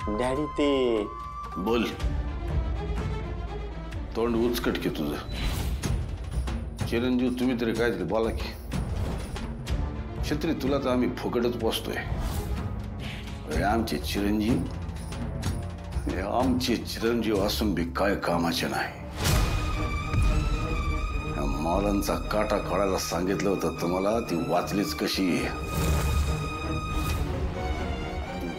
Daddy ते बोल, तोंड उचकट की तुझं. चिरंजीव तुम्ही तरी काय बोला की. छत्री तुला तर आम्ही फुकटच पोचतोय. आमचे चिरंजीव, आमचे चिरंजीव असून बी काय कामाचे नाही. मौलांचा काटा काढायला सांगितलं होतं तुम्हाला, ती वाचलीच कशी?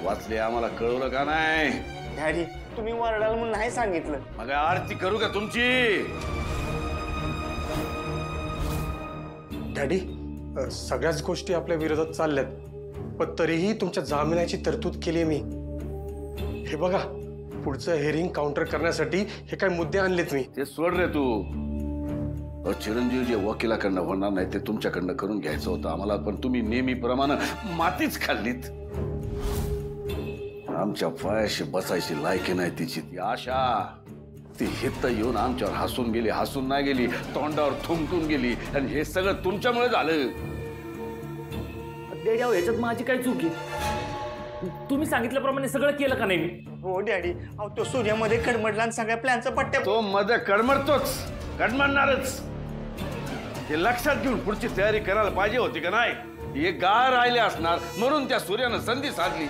वाचली आम्हाला कळवलं का नाही? डॅडी तुम्ही वरडाल म्हणून नाही सांगितलं. मग आरती करू का तुमची? डॅडी सगळ्याच गोष्टी आपल्या विरोधात चालल्यात, पण तरीही तुमच्या जामिनाची तरतूद केली मी. हे बघा, पुढचं हेअरिंग काउंटर करण्यासाठी हे काय मुद्दे आणलेत मी. ते सोड रे तू. चिरंजीव जे वकिलाकडनं होणार नाही ते तुमच्याकडनं करून घ्यायचं होतं आम्हाला, पण तुम्ही नेहमीप्रमाणे मातीच खाल्लीत. आमच्या पायाशी बसायची लायकी नाही तिची. ती आशा ती हित येऊन आमच्यावर हसून गेली, हसून नाही गेली, तोंडावर थुंकून गेली. आणि हे सगळं तुमच्यामुळे झालं. डॅडी अहो ह्याच्यात माझी काय चूक आहे? तुम्ही सांगितल्याप्रमाणे सगळं केलं का नाही मी? हो डॅडी, अहो तो सूर्यामध्ये कडमडला आणि सगळ्या प्लॅनचं पट्ट्या. तो मध्ये कडमडतोच, कडमडणारच. हे लक्षात घेऊन पुढची तयारी करायला पाहिजे होती का नाही? हे गाय राहिले असणार म्हणून त्या सूर्यानं संधी साधली.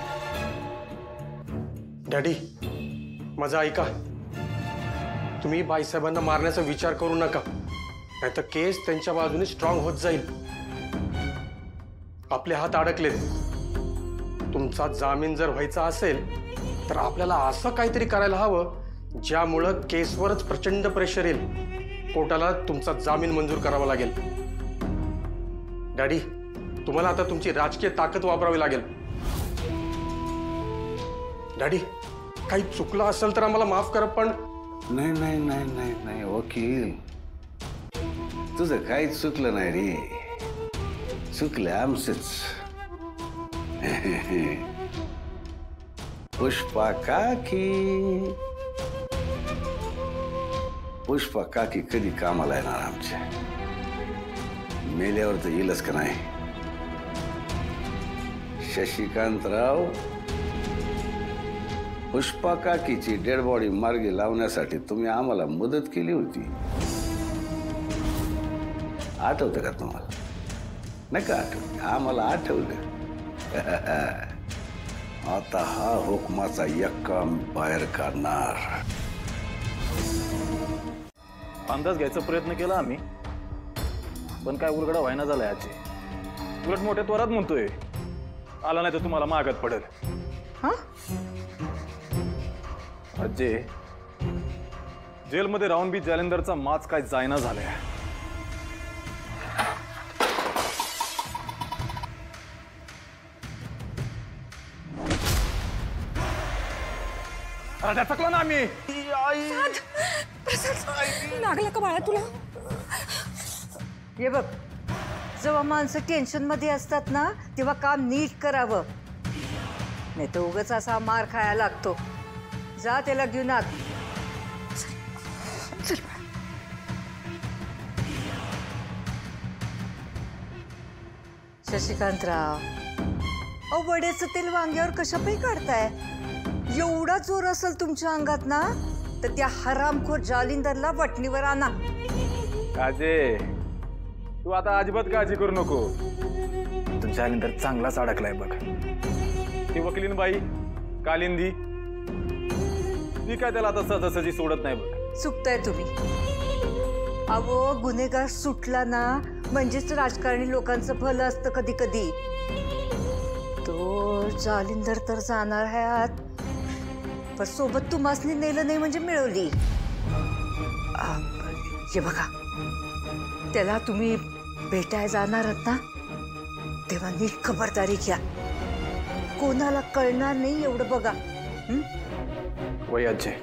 डॅडी माझं ऐका, तुम्ही बाईसाहेबांना मारण्याचा विचार करू नका, नाहीतर केस त्यांच्या बाजूने स्ट्रॉंग होत जाईल. आपले हात अडकलेत. तुमचा जामीन जर व्हायचा असेल तर आपल्याला असं काहीतरी करायला हवं ज्यामुळं केसवरच प्रचंड प्रेशर येईल. कोर्टाला तुमचा जामीन मंजूर करावा लागेल. डॅडी तुम्हाला आता तुमची राजकीय ताकद वापरावी लागेल. डॅडी काही चुकलं असेल तर आम्हाला माफ करा, पण नाही नाही नाही नाही नाही वकील, तुझं काहीच चुकलं नाही रे. चुकलं आमचंच. पुष्पा काकी, पुष्पा काकी कधी कामाला येणार आमच्या? मेल्यावर तर येईलच का नाही? शशिकांतराव, पुष्पा काकीची डेड बॉडी मार्गी लावण्यासाठी तुम्ही आम्हाला मदत केली होती, आठवतं का तुम्हाला? नाही का आठवलं? आम्हाला आठवलं. आता हा हुकमाचा यक्का बाहेर काढणार. अंदाज घ्यायचा प्रयत्न केला आम्ही, पण काय उलगडा व्हायना झालाय आजी. उलट मोठ्या त्वरात म्हणतोय, आला नाही तर तुम्हाला मागत पडेल. आजी जेलमध्ये राहून बी जालिंदरचा माच काय जायना झालाय. अरे थकलो ना आम्ही. लागला का बाळा तुला? हे बघ, जेव्हा माणसं टेन्शन मध्ये असतात ना तेव्हा काम नीट करावं, नाही तर उगाच असा मार खायला लागतो. जा त्याला घेऊन आत. शशिकांतराव, अहो वड्याचं तेल वांग्यावर कशापायी काढताय? एवढा जोर असेल तुमच्या अंगात ना तर त्या हरामखोर जालिंदरला वटणीवर आणा. अजय तू आता अजिबात काळजी करू नको. तो जालिंदर चांगलाच अडकलाय बघ. ती वकिलीन बाई कालिंदी, ती काय त्याला आता सहजासहजी सोडत नाही बघ. चुकताय तुम्ही. अहो गुन्हेगार सुटला ना म्हणजेच राजकारणी लोकांचं भलं असतं कधी कधी. तो जालिंदर तर जाणार आहे आत, पण सोबत तुम्हासनी नेलं नाही म्हणजे मिळवली. हे बघा, त्याला तुम्ही भेटायला जाणार आहात ना तेव्हा नीट खबरदारी घ्या. कोणाला कळणार नाही एवढं बघा. वय अजय.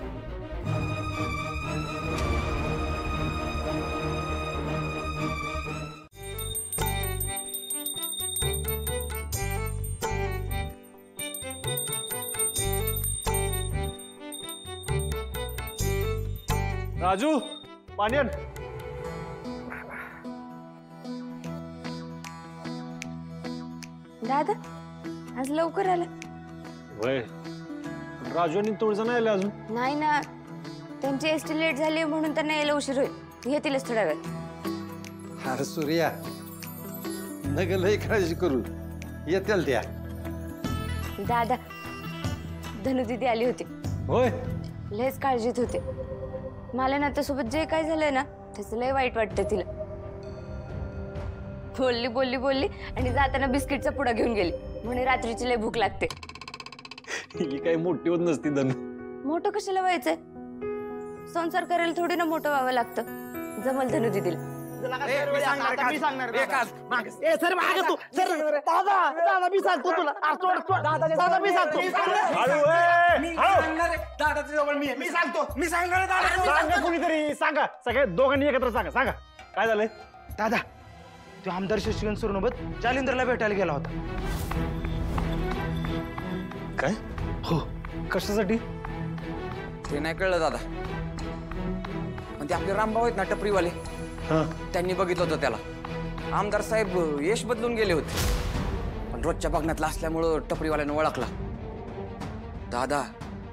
राजू पाणी आण. दादा आज लवकर आला. वय राजू आणि तुळजा नाही आले अजून. नाही ना, त्यांची एसटी लेट झाली म्हणून त्यांना यायला उशीर होईल. येतीलच थोड्या वेळ. अरे सूर्या नग लय काळजी करू, येतील त्या. दादा, धनुदीदी आली होती. होय. लयच काळजीत होते. मला ना त्यासोबत जे काय झालंय ना त्याचं लय वाईट वाटतं तिला. बोलली बोलली बोलली आणि जाताना बिस्किटचा पुडा घेऊन गेली. म्हणे रात्रीची लय भूक लागते. ही काही मोठी होत नसती धनु. मोठं कशाला व्हायचंय? संसार करायला थोडी ना मोठं व्हावं लागतं. जमल धनुदीदीला. सांगा कोणीतरी, सांगा. सगळ्या दोघांनी एकत्र सांगा. सांगा काय झालंय. दादा, तो आमदार शशिकांत सोबत जालिंदरला भेटायला गेला होता. काय? हो. कशासाठी? ते नाही कळलं दादा, पण ते आपले रामभाऊ आहेत ना टपरीवाले, त्यांनी बघितलं होतं त्याला. आमदार साहेब यश बदलून गेले होते, पण रोजच्या बघण्यातला असल्यामुळं टपरीवाल्यानं ओळखला. दादा,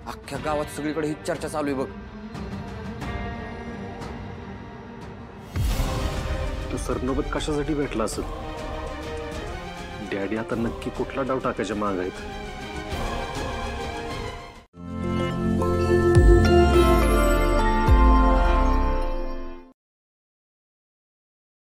अख्ख्या गावात सगळीकडे ही चर्चा चालू आहे बघ. तू सरनोबत कशासाठी भेटला असं? डॅडी आता नक्की कुठला डाव टाकायच्या माग आहेत?